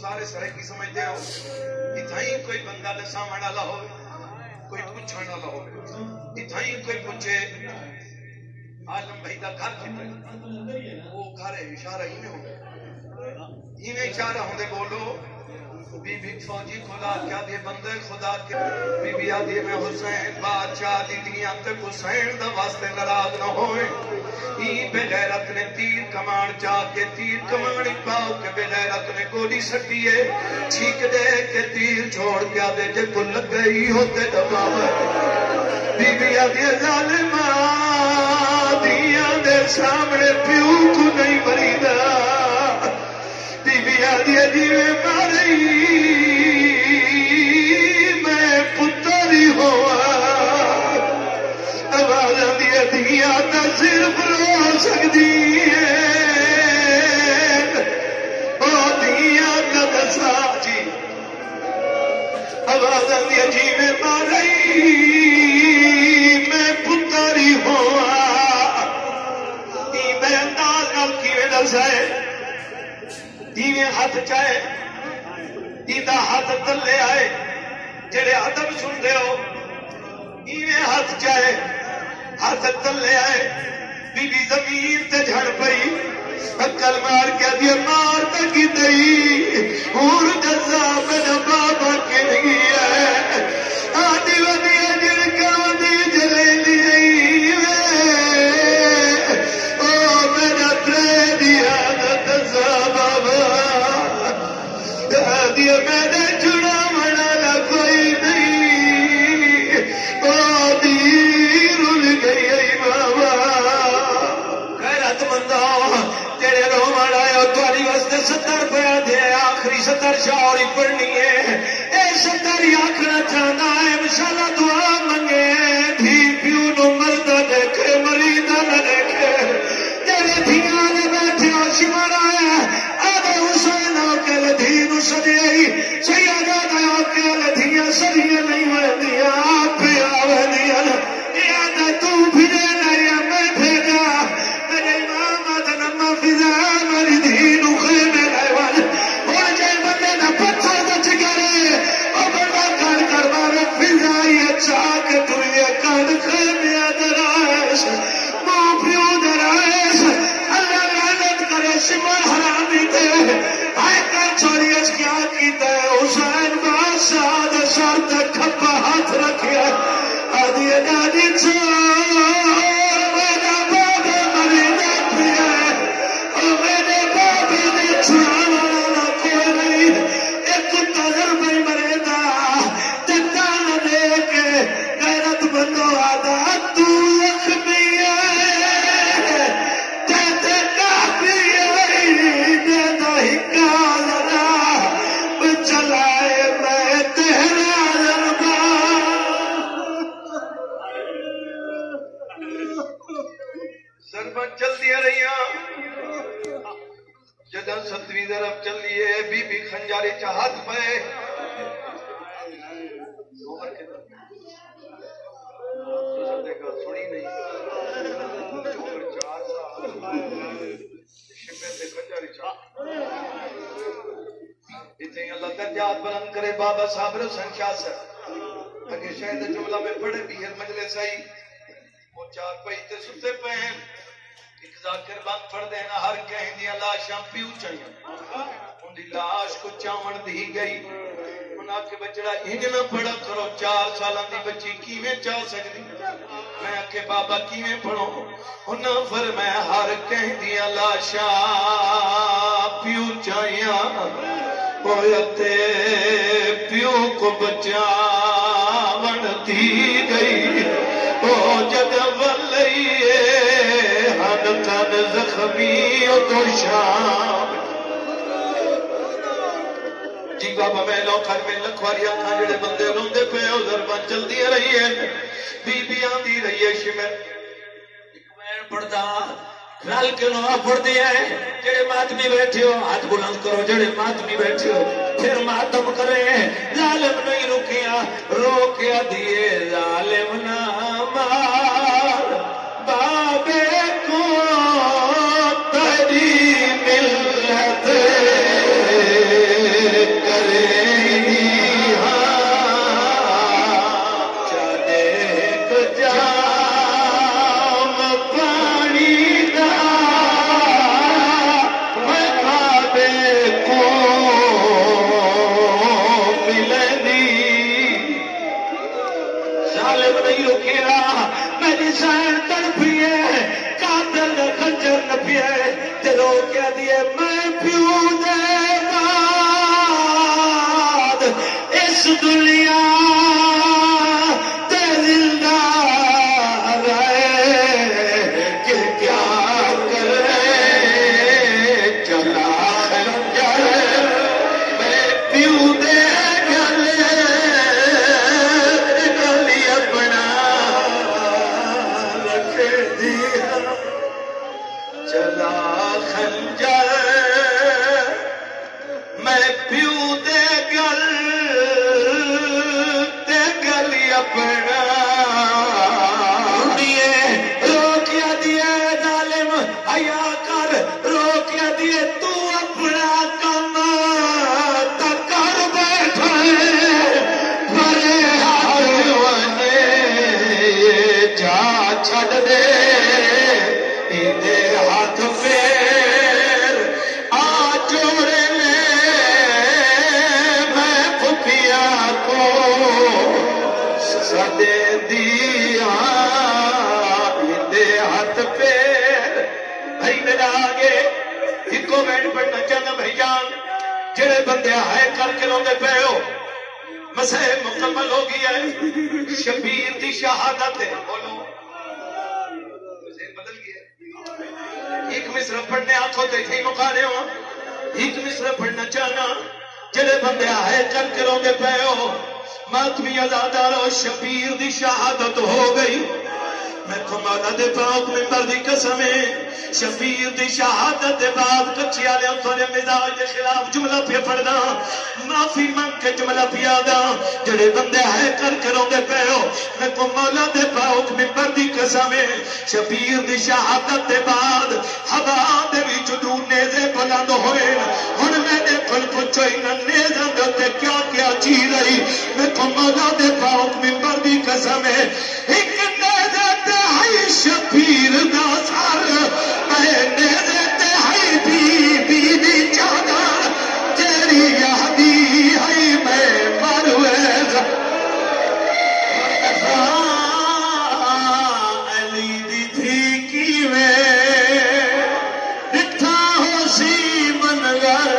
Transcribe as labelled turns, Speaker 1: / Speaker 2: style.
Speaker 1: سارے سرے کی سمجھتے ہو اتھائی کوئی بندہ دساوਣ والا ہوئے کوئی پوچھنے والا ہوئے اتھائی کوئی پوچھے عالم بھائی دا گھر کتنے وہ گھر ہے اشارہ ہی میں ہوگا ہی میں اشارہ ہوندے بولو بی بی فوجی خدا کیا دے بندے خدا کے بی بی آدھی میں حسین بادشاہ دی دیاں تے حسین دا واسطے ناراض نہ ہوئے ای بے غیرت نے تیر کمان چاہ کے تیر کمانی پاؤ کے بے غیرت نے گولی سٹی ہے چھیک دے کے تیر چھوڑ کے آدھے جے کو لگ گئی ہوتے دباوے بی بی آدھی ظالمہ دیاں دے سامنے پیو کو نہیں مریدہ بی بی آدھی عجیب ماری میں پتری ہوا آواز آدھی دیا تو صرف رو سکتی ہے وہ دیا کا دسا جی آواز آدھی عجیب ماری میں پتری ہوا میں انداز نال کیویں دسائے دیویں ہاتھ چاہے دیدہ ہاتھ تلے آئے جڑے ادب سن دے ہو دیویں ہاتھ چاہے ہاتھ تلے آئے بی بی زمین تے جھڑ پئی اکل مار کے دیا مار تکی دئی اور جزا میرا بابا کے نہیں ہے آدھی ودی اجر کا ودی جلے لی او میرا ترے دیا دزا بابا دیا میں نے چڑا منا کوئی نہیں دی رل گئی بابا غیرت مندہ تیرے رو منا تاری واسطے 70 روپیہ دے آخری 70 شاوری پڑھنی ہے اے 70 ہی آخنا چاہنا ہے انشاءاللہ دعا منگے دھی پیو نو مردہ دیکھے مریدہ نہ دیکھے تیرے دھیاں نے بیٹھے آشمان آیا آدھے حسین آکے لدھین سجائی سیادہ دیا کے لدھیاں سجیاں نہیں ہوئے دیا آپ پہ آوے دیا یادہ تو بھیجے نیا میں بھیجا میرے امام آدھن اما فضا میری دھین خیمے گئے والے اور جائے بندے نہ پتھر بچ گرے اور بندہ کار کروانے فضا ہی اچھا کہ تو یہ کار خیمے آدھر آئیس ماں پیو در آئیس اللہ لعنت کرے شمار حرامی دے آئے کر چوری اس کیا کیتا ہے حسین بادشاہ دے سر تک کھپا ہاتھ رکھیا آدھی دادی چور میرا بابا مریدہ پیا ہے اور میرے بابا نے چھڑانا نہ کوئی نہیں ایک کتا ضربی مریدہ تکانا دے کے غیرت بندو آدھا تو زخمی ہے تیتے کافی ہے دیدہ ہی کالنا چلائے میں تیرا ضربہ ضربہ چل دیا رہی جدہ 7ویں ضرب چل لیے بی بی خنجاری چاہت پہ سنی نہیں چوکر 4 سال شپے سے خنجاری چاہت اتنے اللہ درجات بلند کرے بابا صاحب رسن شاہ سر اگر شاید جملہ میں پڑھے بھی ہے مجلس آئی وہ 4 پہیتے ستے پہ ہیں ایک ذاکر بند پڑھ دینا ہر کہیں دیا لاشاں پیو چاہیے ان دی لاش کو چاون دی گئی انہاں کے بچڑا انج نہ پڑھا کرو 4 سالان دی بچی کیویں چاہ سکتی میں کہ بابا کیویں پڑھو انہاں فرمایا ہر کہیں دیا لاشاں پیو چاہیے ہوتے پیو کو بچاون دی گئی او جگہ ولئیے ہن تن زخمی تو شام جی بابا میں لو گھر میں لکھواری آنکھاں جڑے بندے روندے پہ او ضرباں چل دی رہی ہے بی بی آندی رہی ہے شمر ایک میں پڑھدا رل کے نو پڑھ دیا ہے جڑے ماتمی بیٹھے ہو ہاتھ بلند کرو جڑے ماتمی بیٹھے ہو پھر ماتم کرے ظالم نہیں رکیا روکیا دیے ظالم نہ مار بابے کو تیری ملت دنیا تے زندہ رہے کہ کیا کرے چلا میں پیو دے گلی اپنا رکھ دیا چلا خنجر میں پیو دے گلی اپنا روکیا دیے ظالم حیا کر روکیا دیے تو اپنا کم کر بیٹھے بڑے ہاتھونے جا چھڈ دے ہاتھ پیر آ جوڑے لے میں پھپیا کو سدے دیا ہاتھ پیر بھائی میرا آگے ایک منٹ پڑھنا چاہنا بھائی جان جڑے بندے ہے کر کے لوگ پے ہو مسئلہ مکمل ہو گیا ہے شبیر دی شہادت ہے بولو بدل گیا ایک مصر پڑھنے آنکھوں تے تھی مکا رہے ہو ایک مصر پڑھنا چاہنا جڑے بندے آئے کر کے روندے پے ہو ماتمی ازادارو شبیر دی شہادت ہو گئی میں کو مولا دے پاک ممبر دی قسم ہے شبیر دی شہادت دے بعد کچھی آلے انتونے مزاج دے خلاف جملہ پہ پڑھنا معافی مانگ کے جملہ پیادا جڑے بندے ہے کر کے روندے پے ہو میں کو مولا دے پاک ممبر دی قسم ہے شبیر دی شہادت دے بعد ہوا دے بھی جدو نیزے بلند ہوئے ہن میں نے کل پچھو انہاں نیزاں دے تے کیا کیا چیز رہی میں کو مولا دے پاک ممبر دی قسم ہے ایک نیزے تے ہائی شبیر دا سار میں نیزے تے ہائی بی چادا تیری یادی ہائی میں مرویز علی دی تھی کی میں دکھا ہو سی منگر